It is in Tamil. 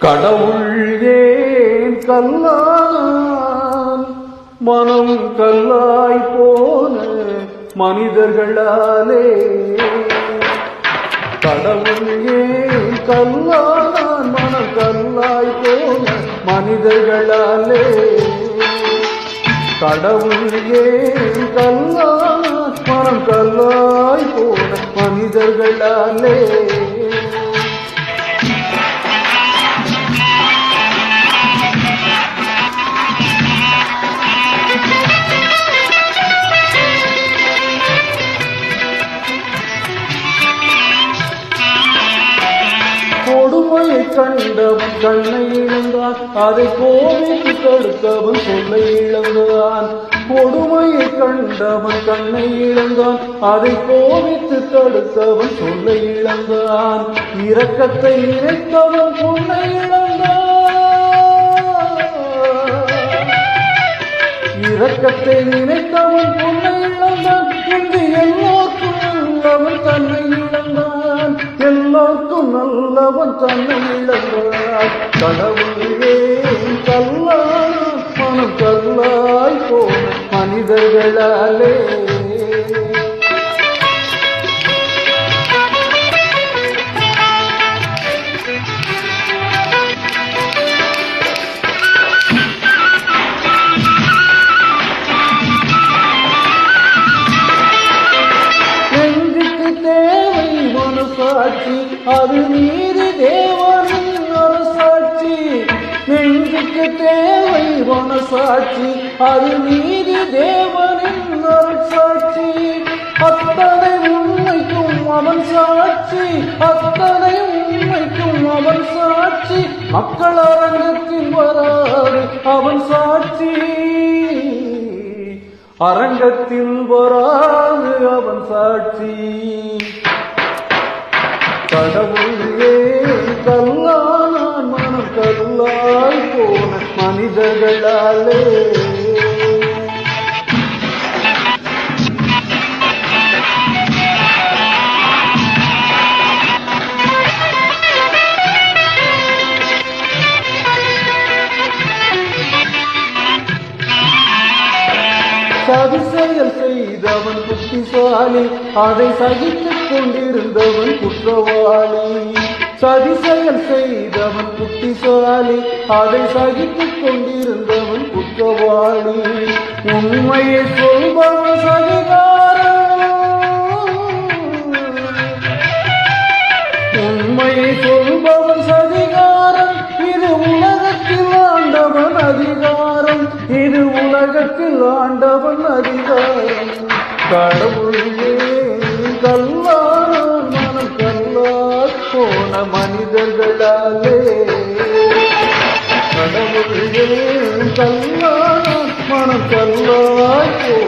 கடவுள் ஏன் கல்லான் மனம் கல்லாய் போன மனிதர்களாலே. கடவுள் ஏன் கல்லான் மனம் கல்லாய் போன மனிதர்களாலே. கடவுள் ஏன் கல்லான் மனம் கல்லாய் போன மனிதர்களாலே. கொடுமையை கண்டவன் கண்ணை இழந்தான், அதை கோவித்து தடுத்தவன் சொல்லை இழந்தான். கொடுமையை கண்டவன் கண்ணை இழந்தான், அதை கோவித்து தடுத்தவன் சொல்லை இழந்தான். இரக்கத்தை நினைத்தவன் பொன்னை இழந்தான். இரக்கத்தை நினைத்தவன் பொன்னை இழந்தான். இன்று எல்லோருக்கும் நல்லவன் தன்னை இழந்தான். எல்லோருக்கும் நல்லவன் தன்னை இழந்தான். கடவுளே கல்லான் மனம் கல்லாய் போன மனிதர்களாலே. அது நீதி தேவனின் அரசாட்சி. நெஞ்சுக்கு தேவை மனசாட்சி, அது நீதி தேவனின் அரசாட்சி. அத்தனை உண்மைக்கும் அவன் சாட்சி, அத்தனை உண்மைக்கும் அவன் சாட்சி. மக்கள் அரங்கத்தில் வராது அவன் சாட்சி, அரங்கத்தில் வராது அவன் சாட்சி. கடவுளே கல்லான் மனம் கல்லாய் போன மனிதர்களாலே. சதி செயல் செய்தவன் புத்திசாலி, அதை சகித்துக் கொண்டிருந்தவன் குற்றவாளி. சதி செயல் செய்தவன் புத்திசாலி, அதை சகித்துக் கொண்டிருந்தவன் குற்றவாளி. உண்மையை சொல்பவன் சதிகாரன், உண்மையை சொல்பவன் சதிகாரன். இது உலகத்தில் ஆண்டவன் அதிகாரம், இது உலகத்தில் ஆண்டவன் அதிகாரம். கடவுளே கல்லான் மனம் கல்லாய் போன மனிதர்களாலே. கடவுளே கல்லான் மனம் கல்லாய் போன